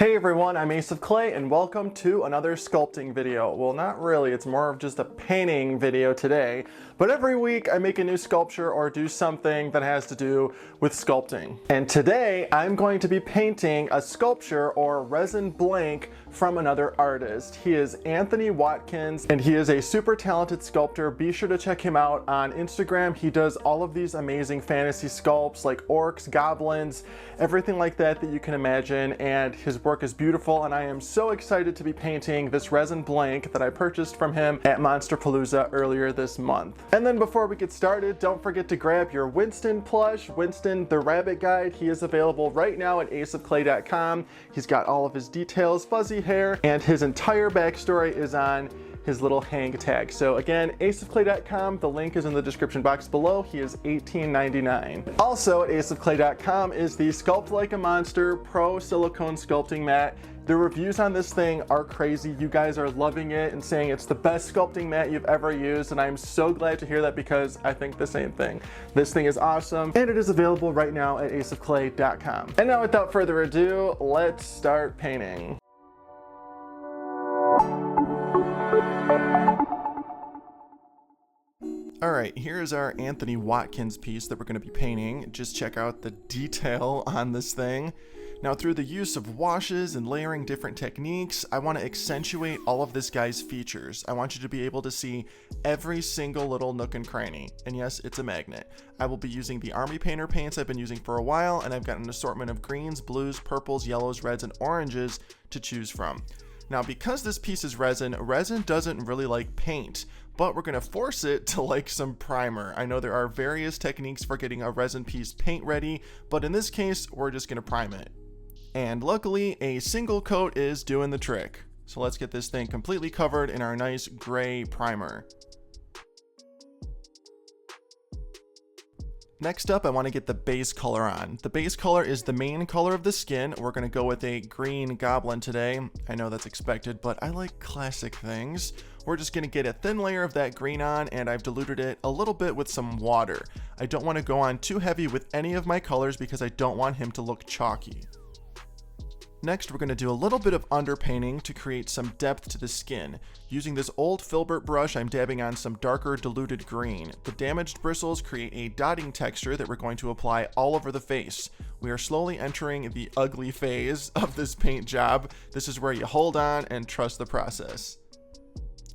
Hey everyone, I'm Ace of Clay and welcome to another sculpting video. Well, not really, it's more of just a painting video today, but every week I make a new sculpture or do something that has to do with sculpting. And today I'm going to be painting a sculpture or resin blank from another artist. He is Anthony Watkins and he is a super talented sculptor. Be sure to check him out on Instagram. He does all of these amazing fantasy sculpts like orcs, goblins, everything like that you can imagine, and his work is beautiful, and I am so excited to be painting this resin blank that I purchased from him at Monsterpalooza earlier this month. And then before we get started, don't forget to grab your Winston plush, Winston the Rabbit Guide. He is available right now at aceofclay.com. He's got all of his details, fuzzy hair, and his entire backstory is on his little hang tag. So again, aceofclay.com, the link is in the description box below. He is $18.99. Also at aceofclay.com is the Sculpt Like a Monster Pro Silicone Sculpting Mat. The reviews on this thing are crazy. You guys are loving it and saying it's the best sculpting mat you've ever used, and I'm so glad to hear that because I think the same thing. This thing is awesome, and it is available right now at aceofclay.com. And now without further ado, let's start painting. Alright, here's our Anthony Watkins piece that we're going to be painting. Just check out the detail on this thing. Now, through the use of washes and layering different techniques, I want to accentuate all of this guy's features. I want you to be able to see every single little nook and cranny. And yes, it's a magnet. I will be using the Army Painter paints I've been using for a while, and I've got an assortment of greens, blues, purples, yellows, reds, and oranges to choose from. Now, because this piece is resin, resin doesn't really like paint, but we're going to force it to like some primer. I know there are various techniques for getting a resin piece paint ready, but in this case, we're just going to prime it. And luckily, a single coat is doing the trick. So let's get this thing completely covered in our nice gray primer. Next up, I want to get the base color on. The base color is the main color of the skin. We're going to go with a green goblin today. I know that's expected, but I like classic things. We're just going to get a thin layer of that green on, and I've diluted it a little bit with some water. I don't want to go on too heavy with any of my colors because I don't want him to look chalky. Next, we're going to do a little bit of underpainting to create some depth to the skin. Using this old filbert brush, I'm dabbing on some darker diluted green. The damaged bristles create a dotting texture that we're going to apply all over the face. We are slowly entering the ugly phase of this paint job. This is where you hold on and trust the process.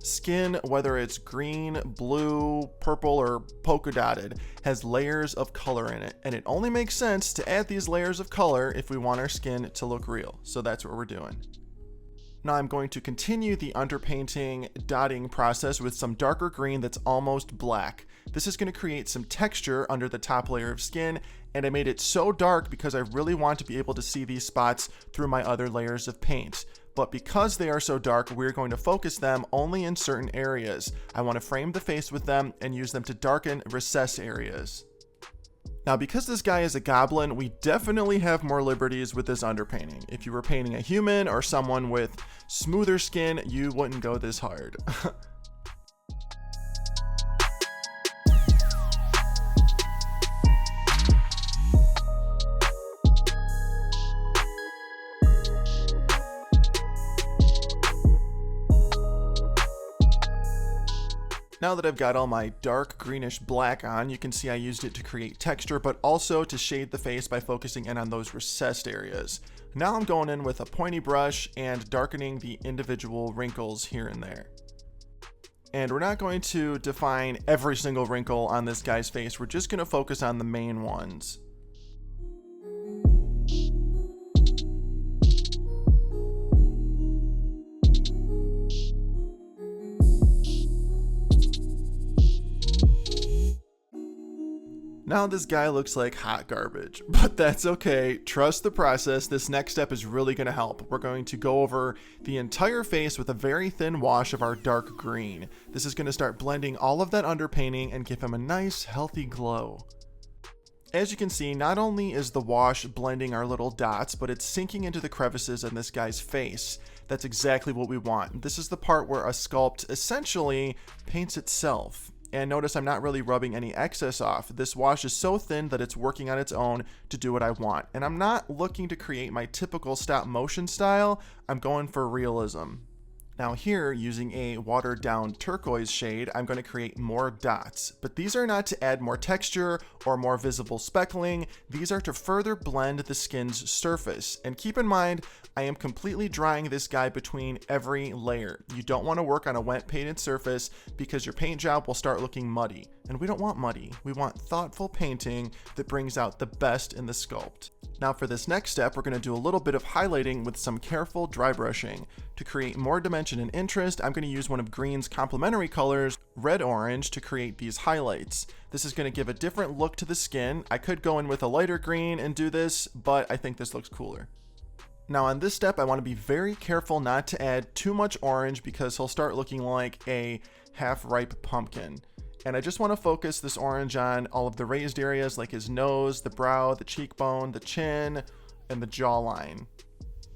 Skin, whether it's green, blue, purple, or polka dotted, has layers of color in it, and it only makes sense to add these layers of color if we want our skin to look real. So that's what we're doing. Now I'm going to continue the underpainting dotting process with some darker green that's almost black. This is going to create some texture under the top layer of skin, and I made it so dark because I really want to be able to see these spots through my other layers of paint. But because they are so dark, we're going to focus them only in certain areas. I want to frame the face with them and use them to darken recessed areas. Now, because this guy is a goblin, we definitely have more liberties with this underpainting. If you were painting a human or someone with smoother skin, you wouldn't go this hard. Now that I've got all my dark greenish black on, you can see I used it to create texture, but also to shade the face by focusing in on those recessed areas. Now I'm going in with a pointy brush and darkening the individual wrinkles here and there. And we're not going to define every single wrinkle on this guy's face, we're just going to focus on the main ones. Now this guy looks like hot garbage, but that's okay. Trust the process. This next step is really going to help. We're going to go over the entire face with a very thin wash of our dark green. This is going to start blending all of that underpainting and give him a nice, healthy glow. As you can see, not only is the wash blending our little dots, but it's sinking into the crevices in this guy's face. That's exactly what we want. This is the part where a sculpt essentially paints itself. And notice I'm not really rubbing any excess off. This wash is so thin that it's working on its own to do what I want. And I'm not looking to create my typical stop motion style. I'm going for realism. Now here, using a watered down turquoise shade, I'm going to create more dots, but these are not to add more texture or more visible speckling. These are to further blend the skin's surface. And keep in mind, I am completely drying this guy between every layer. You don't want to work on a wet painted surface because your paint job will start looking muddy. And we don't want muddy. We want thoughtful painting that brings out the best in the sculpt. Now for this next step, we're going to do a little bit of highlighting with some careful dry brushing. To create more dimension and interest, I'm going to use one of green's complementary colors, red orange, to create these highlights. This is going to give a different look to the skin. I could go in with a lighter green and do this, but I think this looks cooler. Now on this step, I want to be very careful not to add too much orange because he'll start looking like a half-ripe pumpkin. And I just want to focus this orange on all of the raised areas like his nose, the brow, the cheekbone, the chin, and the jawline.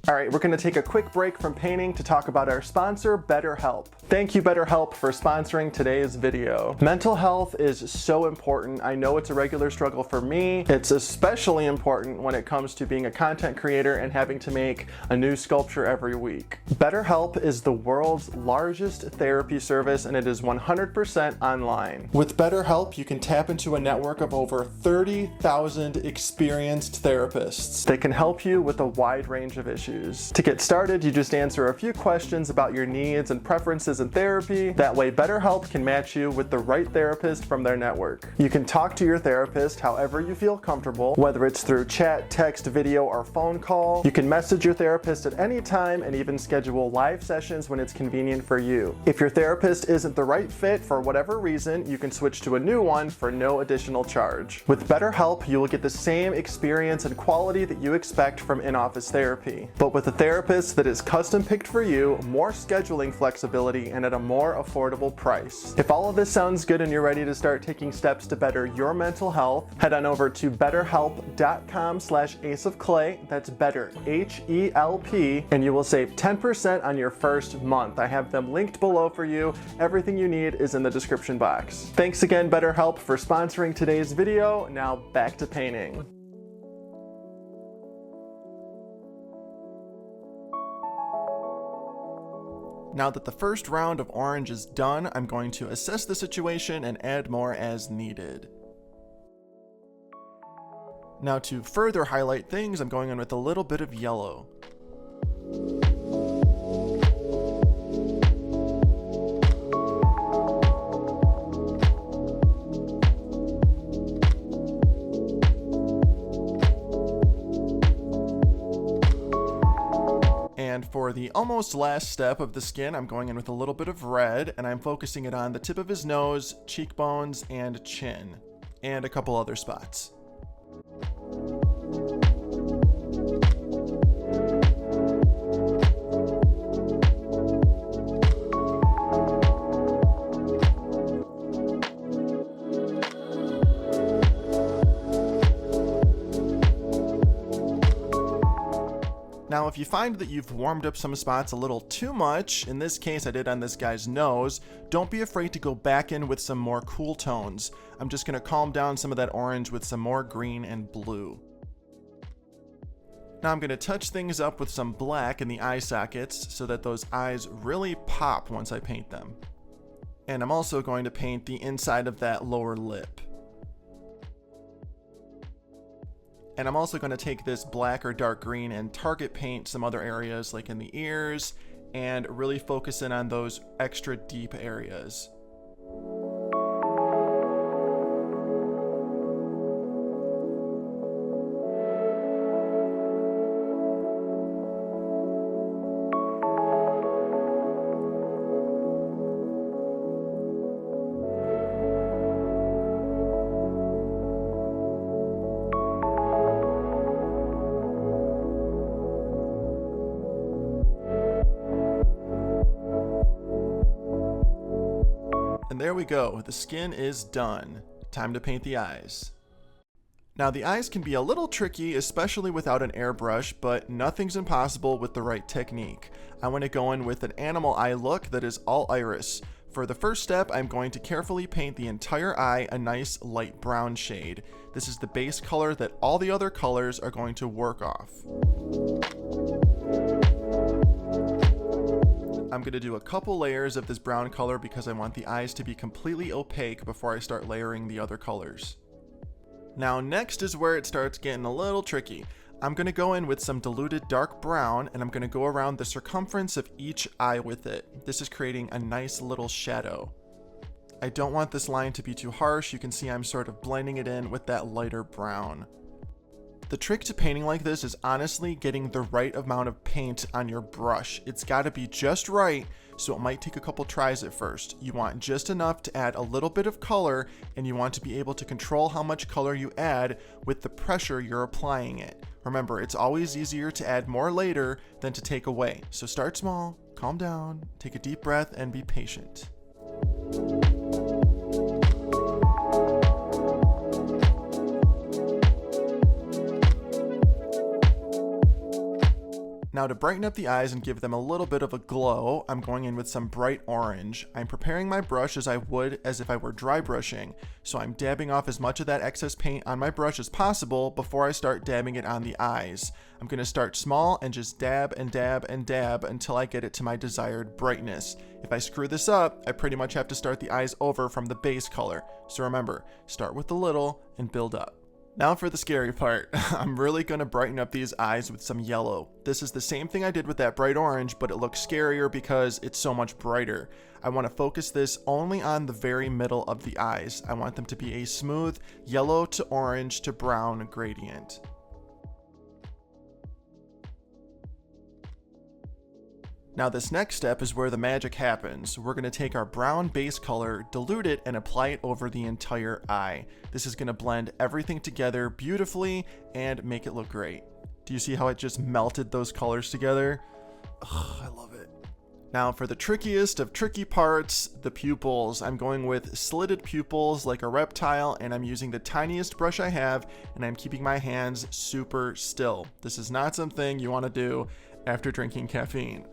All right, we're going to take a quick break from painting to talk about our sponsor, BetterHelp. Thank you, BetterHelp, for sponsoring today's video. Mental health is so important. I know it's a regular struggle for me. It's especially important when it comes to being a content creator and having to make a new sculpture every week. BetterHelp is the world's largest therapy service, and it is 100% online. With BetterHelp, you can tap into a network of over 30,000 experienced therapists. They can help you with a wide range of issues. To get started, you just answer a few questions about your needs and preferences in therapy. That way, BetterHelp can match you with the right therapist from their network. You can talk to your therapist however you feel comfortable, whether it's through chat, text, video, or phone call. You can message your therapist at any time and even schedule live sessions when it's convenient for you. If your therapist isn't the right fit for whatever reason, you can switch to a new one for no additional charge. With BetterHelp, you will get the same experience and quality that you expect from in-office therapy, but with a therapist that is custom picked for you, more scheduling flexibility, and at a more affordable price. If all of this sounds good and you're ready to start taking steps to better your mental health, head on over to betterhelp.com/aceofclay. That's better, H-E-L-P, and you will save 10% on your first month. I have them linked below for you. Everything you need is in the description box. Thanks again, BetterHelp, for sponsoring today's video. Now back to painting. Now that the first round of orange is done, I'm going to assess the situation and add more as needed. Now to further highlight things, I'm going in with a little bit of yellow. And for the almost last step of the skin, I'm going in with a little bit of red, and I'm focusing it on the tip of his nose, cheekbones, and chin, and a couple other spots. Now, if you find that you've warmed up some spots a little too much, in this case I did on this guy's nose, don't be afraid to go back in with some more cool tones. I'm just going to calm down some of that orange with some more green and blue. Now I'm going to touch things up with some black in the eye sockets so that those eyes really pop once I paint them. And I'm also going to paint the inside of that lower lip. And I'm also going to take this black or dark green and target paint some other areas like in the ears and really focus in on those extra deep areas. And there we go, the skin is done. Time to paint the eyes. Now the eyes can be a little tricky, especially without an airbrush, but nothing's impossible with the right technique. I want to go in with an animal eye look that is all iris. For the first step, I'm going to carefully paint the entire eye a nice light brown shade. This is the base color that all the other colors are going to work off. I'm going to do a couple layers of this brown color because I want the eyes to be completely opaque before I start layering the other colors. Now next is where it starts getting a little tricky. I'm going to go in with some diluted dark brown and I'm going to go around the circumference of each eye with it. This is creating a nice little shadow. I don't want this line to be too harsh. You can see I'm sort of blending it in with that lighter brown. The trick to painting like this is honestly getting the right amount of paint on your brush. It's got to be just right, so it might take a couple tries at first. You want just enough to add a little bit of color, and you want to be able to control how much color you add with the pressure you're applying it. Remember, it's always easier to add more later than to take away. So start small, calm down, take a deep breath, and be patient. Now to brighten up the eyes and give them a little bit of a glow, I'm going in with some bright orange. I'm preparing my brush as I would as if I were dry brushing, so I'm dabbing off as much of that excess paint on my brush as possible before I start dabbing it on the eyes. I'm going to start small and just dab and dab and dab until I get it to my desired brightness. If I screw this up, I pretty much have to start the eyes over from the base color. So remember, start with the little and build up. Now for the scary part. I'm really going to brighten up these eyes with some yellow. This is the same thing I did with that bright orange, but it looks scarier because it's so much brighter. I want to focus this only on the very middle of the eyes. I want them to be a smooth yellow to orange to brown gradient. Now this next step is where the magic happens. We're going to take our brown base color, dilute it, and apply it over the entire eye. This is going to blend everything together beautifully and make it look great. Do you see how it just melted those colors together? Ugh, I love it. Now for the trickiest of tricky parts, the pupils. I'm going with slitted pupils like a reptile, and I'm using the tiniest brush I have, and I'm keeping my hands super still. This is not something you want to do after drinking caffeine.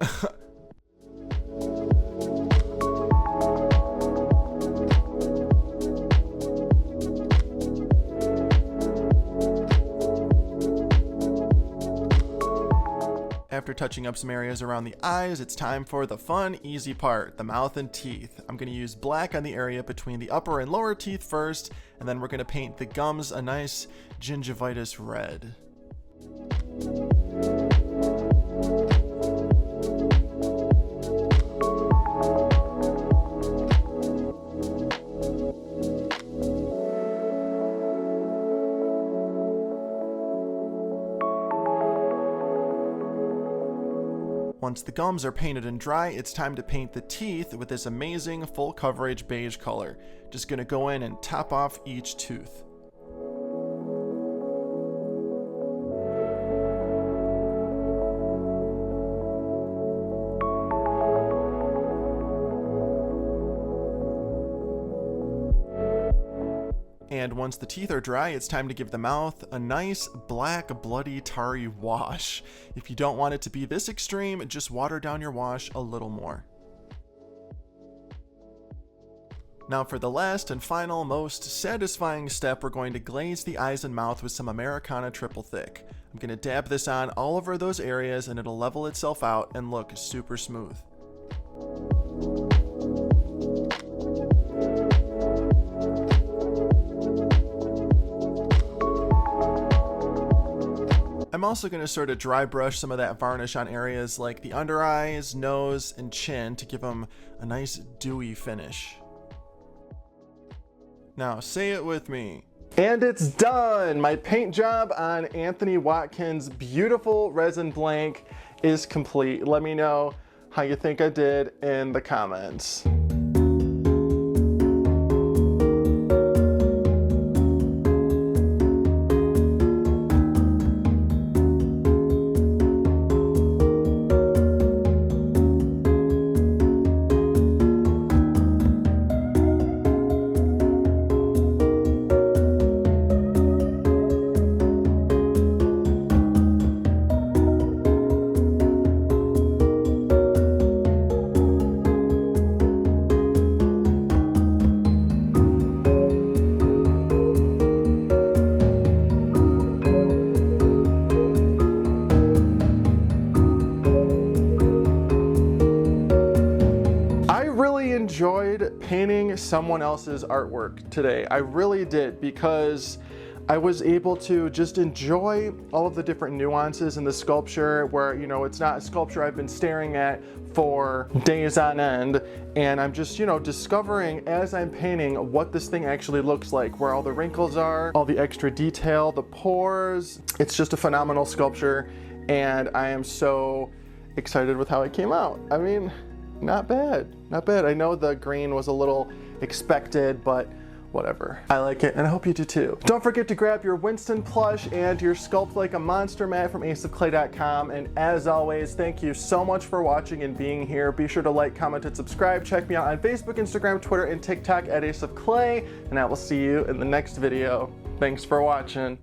After touching up some areas around the eyes, it's time for the fun, easy part, the mouth and teeth. I'm going to use black on the area between the upper and lower teeth first, and then we're going to paint the gums a nice gingivitis red. Once the gums are painted and dry, it's time to paint the teeth with this amazing full coverage beige color. Just gonna go in and top off each tooth. And once the teeth are dry, it's time to give the mouth a nice black bloody tarry wash. If you don't want it to be this extreme, just water down your wash a little more. Now for the last and final, most satisfying step, we're going to glaze the eyes and mouth with some Americana Triple Thick. I'm going to dab this on all over those areas and it'll level itself out and look super smooth. I'm also going to sort of dry brush some of that varnish on areas like the under eyes, nose, and chin to give them a nice dewy finish. Now say it with me. And it's done! My paint job on Anthony Watkins' beautiful resin blank is complete. Let me know how you think I did in the comments. enjoyed painting someone else's artwork today. I really did, because I was able to just enjoy all of the different nuances in the sculpture where, you know, it's not a sculpture I've been staring at for days on end, and I'm just, you know, discovering as I'm painting what this thing actually looks like, where all the wrinkles are, all the extra detail, the pores. It's just a phenomenal sculpture, and I am so excited with how it came out. I mean, not bad, not bad. I know the green was a little expected, but whatever. I like it, and I hope you do too. Don't forget to grab your Winston plush and your Sculpt Like a Monster mat from aceofclay.com. And as always, thank you so much for watching and being here. Be sure to like, comment, and subscribe. Check me out on Facebook, Instagram, Twitter, and TikTok at aceofclay. And I will see you in the next video. Thanks for watching.